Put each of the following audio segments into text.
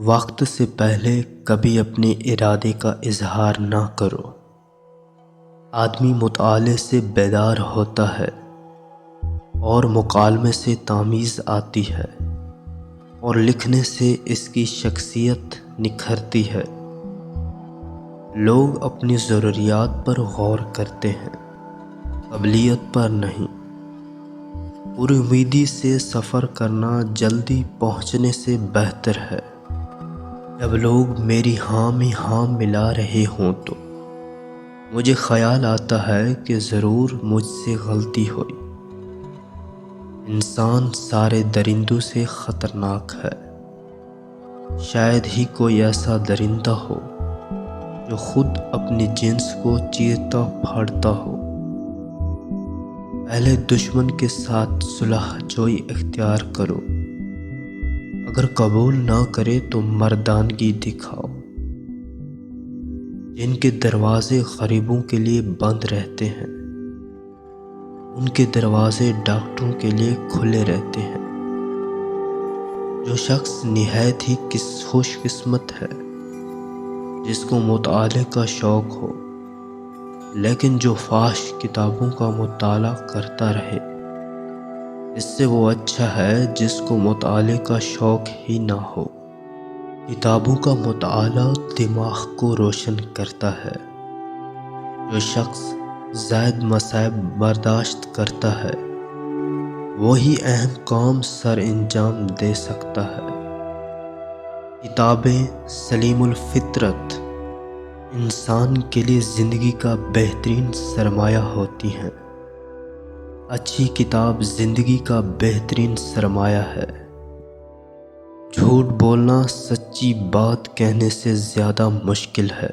وقت سے پہلے کبھی اپنے ارادے کا اظہار نہ کرو۔ آدمی مطالعے سے بیدار ہوتا ہے اور مکالمے سے تمیز آتی ہے اور لکھنے سے اس کی شخصیت نکھرتی ہے۔ لوگ اپنی ضروریات پر غور کرتے ہیں، قابلیت پر نہیں۔ پوری امیدی سے سفر کرنا جلدی پہنچنے سے بہتر ہے۔ جب لوگ میری ہاں میں ہاں ملا رہے ہوں تو مجھے خیال آتا ہے کہ ضرور مجھ سے غلطی ہوئی۔ انسان سارے درندوں سے خطرناک ہے۔ شاید ہی کوئی ایسا درندہ ہو جو خود اپنی جنس کو چیرتا پھاڑتا ہو۔ پہلے دشمن کے ساتھ صلح جوئی اختیار کرو، اگر قبول نہ کرے تو مردانگی دکھاؤ۔ جن کے دروازے غریبوں کے لیے بند رہتے ہیں، ان کے دروازے ڈاکٹروں کے لیے کھلے رہتے ہیں۔ جو شخص نہایت ہی خوش قسمت ہے جس کو مطالعے کا شوق ہو، لیکن جو فحش کتابوں کا مطالعہ کرتا رہے، اس سے وہ اچھا ہے جس کو مطالعے کا شوق ہی نہ ہو۔ کتابوں کا مطالعہ دماغ کو روشن کرتا ہے۔ جو شخص زائد مصائب برداشت کرتا ہے وہی اہم کام سر انجام دے سکتا ہے۔ کتابیں سلیم الفطرت انسان کے لیے زندگی کا بہترین سرمایہ ہوتی ہیں۔ اچھی کتاب زندگی کا بہترین سرمایہ ہے۔ جھوٹ بولنا سچی بات کہنے سے زیادہ مشکل ہے۔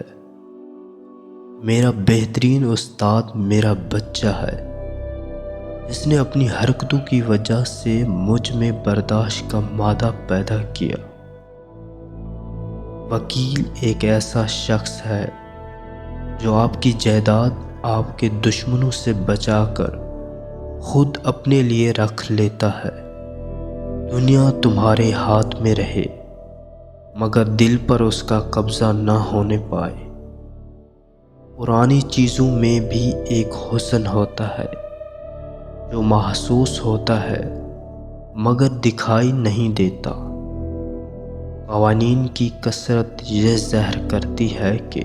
میرا بہترین استاد میرا بچہ ہے، جس نے اپنی حرکتوں کی وجہ سے مجھ میں برداشت کا مادہ پیدا کیا۔ وکیل ایک ایسا شخص ہے جو آپ کی جائیداد آپ کے دشمنوں سے بچا کر خود اپنے لیے رکھ لیتا ہے۔ دنیا تمہارے ہاتھ میں رہے مگر دل پر اس کا قبضہ نہ ہونے پائے۔ پرانی چیزوں میں بھی ایک حسن ہوتا ہے جو محسوس ہوتا ہے مگر دکھائی نہیں دیتا۔ قوانین کی کثرت یہ ظاہر کرتی ہے کہ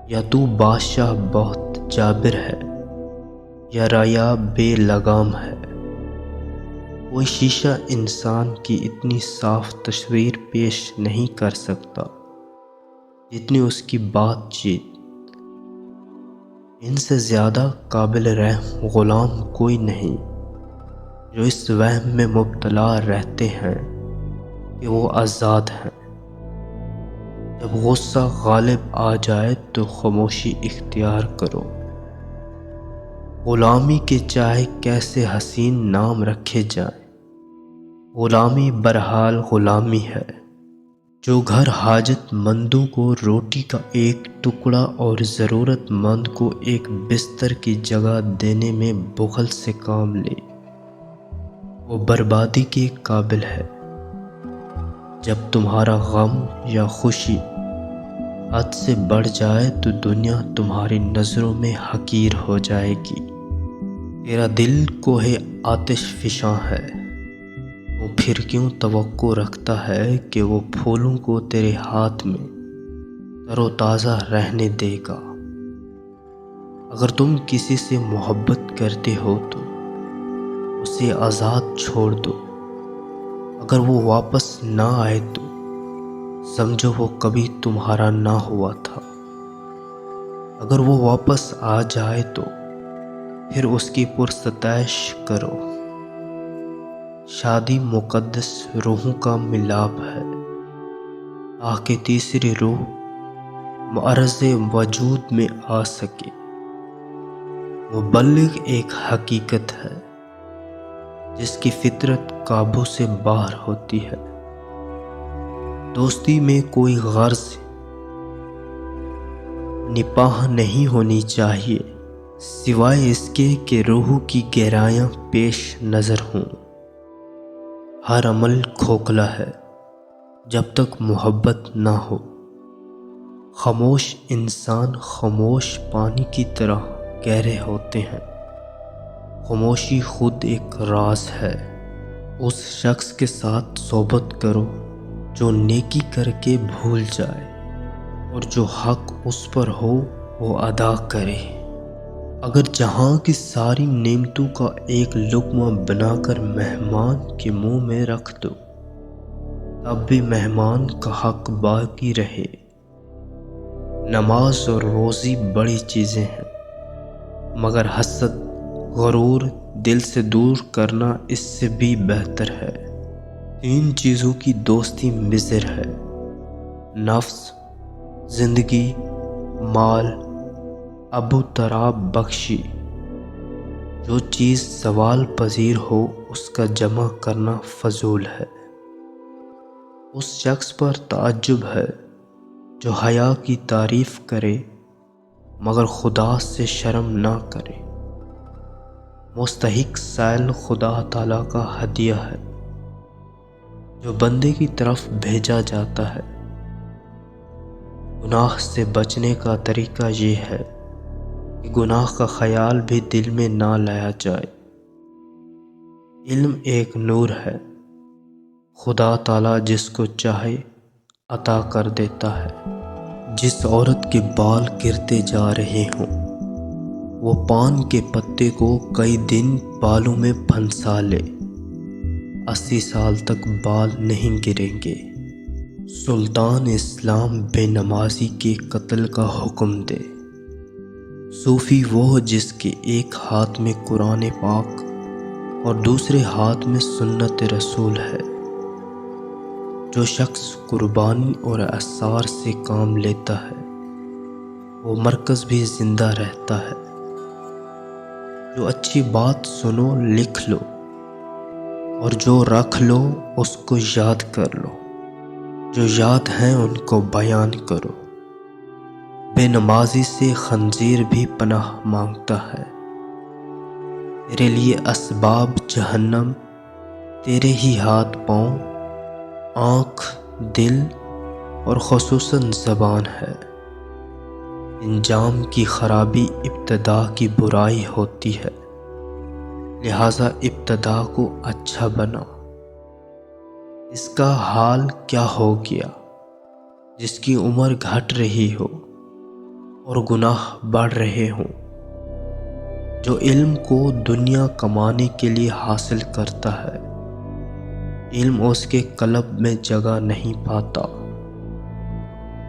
یا تو بادشاہ بہت جابر ہے یا رعایا بے لگام ہے۔ کوئی شیشہ انسان کی اتنی صاف تصویر پیش نہیں کر سکتا جتنی اس کی بات چیت۔ ان سے زیادہ قابل رحم غلام کوئی نہیں جو اس وہم میں مبتلا رہتے ہیں کہ وہ آزاد ہیں۔ جب غصہ غالب آ جائے تو خاموشی اختیار کرو۔ غلامی کے چاہے کیسے حسین نام رکھے جائیں، غلامی بہرحال غلامی ہے۔ جو گھر حاجت مندوں کو روٹی کا ایک ٹکڑا اور ضرورت مند کو ایک بستر کی جگہ دینے میں بخل سے کام لے، وہ بربادی کے قابل ہے۔ جب تمہارا غم یا خوشی حد سے بڑھ جائے تو دنیا تمہاری نظروں میں حقیر ہو جائے گی۔ تیرا دل کوہ آتش فشاں ہے، تو پھر کیوں توقع رکھتا ہے کہ وہ پھولوں کو تیرے ہاتھ میں تر و تازہ رہنے دے گا؟ اگر تم کسی سے محبت کرتے ہو تو اسے آزاد چھوڑ دو۔ اگر وہ واپس نہ آئے تو سمجھو وہ کبھی تمہارا نہ ہوا تھا۔ اگر وہ واپس آ جائے تو پھر اس کی پرستائش کرو۔ شادی مقدس روحوں کا ملاپ ہے تاکہ تیسری روح معرض وجود میں آ سکے۔ مبلغ ایک حقیقت ہے جس کی فطرت قابو سے باہر ہوتی ہے۔ دوستی میں کوئی غرض نپاہ نہیں ہونی چاہیے سوائے اس کے کہ روح کی گہرائیاں پیش نظر ہوں۔ ہر عمل کھوکھلا ہے جب تک محبت نہ ہو۔ خاموش انسان خاموش پانی کی طرح گہرے ہوتے ہیں۔ خاموشی خود ایک راز ہے۔ اس شخص کے ساتھ صحبت کرو جو نیکی کر کے بھول جائے اور جو حق اس پر ہو وہ ادا کرے۔ اگر جہاں کی ساری نعمتوں کا ایک لقمہ بنا کر مہمان کے منہ میں رکھ دو تب بھی مہمان کا حق باقی رہے۔ نماز اور روزی بڑی چیزیں ہیں مگر حسد، غرور دل سے دور کرنا اس سے بھی بہتر ہے۔ 3 چیزوں کی دوستی مضر ہے: نفس، زندگی، مال۔ ابو تراب بخشی۔ جو چیز زوال پذیر ہو اس کا جمع کرنا فضول ہے۔ اس شخص پر تعجب ہے جو حیا کی تعریف کرے مگر خدا سے شرم نہ کرے۔ مستحق سائل خدا تعالیٰ کا ہدیہ ہے جو بندے کی طرف بھیجا جاتا ہے۔ گناہ سے بچنے کا طریقہ یہ ہے کہ گناہ کا خیال بھی دل میں نہ لایا جائے۔ علم ایک نور ہے، خدا تعالیٰ جس کو چاہے عطا کر دیتا ہے۔ جس عورت کے بال گرتے جا رہے ہوں وہ پان کے پتے کو کئی دن بالوں میں پھنسا لے، 80 سال تک بال نہیں گریں گے۔ سلطان اسلام بے نمازی کے قتل کا حکم دے۔ صوفی وہ جس کے ایک ہاتھ میں قرآن پاک اور دوسرے ہاتھ میں سنت رسول ہے۔ جو شخص قربانی اور اثار سے کام لیتا ہے وہ مرکز بھی زندہ رہتا ہے۔ جو اچھی بات سنو لکھ لو اور جو رکھ لو اس کو یاد کر لو۔ جو یاد ہیں ان کو بیان کرو۔ بے نمازی سے خنزیر بھی پناہ مانگتا ہے۔ تیرے لیے اسباب جہنم تیرے ہی ہاتھ پاؤں، آنکھ، دل اور خصوصاً زبان ہے۔ انجام کی خرابی ابتدا کی برائی ہوتی ہے، لہذا ابتدا کو اچھا بناؤ۔ اس کا حال کیا ہو گیا جس کی عمر گھٹ رہی ہو اور گناہ بڑھ رہے ہوں۔ جو علم کو دنیا کمانے کے لیے حاصل کرتا ہے علم اس کے قلب میں جگہ نہیں پاتا۔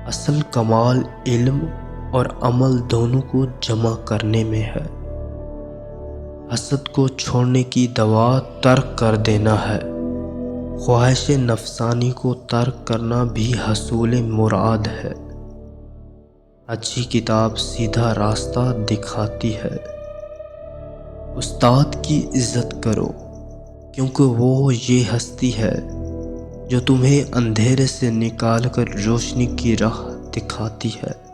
اصل کمال علم اور عمل دونوں کو جمع کرنے میں ہے۔ حسد کو چھوڑنے کی دوا ترک کر دینا ہے۔ خواہش نفسانی کو ترک کرنا بھی حصول مراد ہے۔ اچھی کتاب سیدھا راستہ دکھاتی ہے۔ استاد کی عزت کرو کیونکہ وہ یہ ہستی ہے جو تمہیں اندھیرے سے نکال کر روشنی کی راہ دکھاتی ہے۔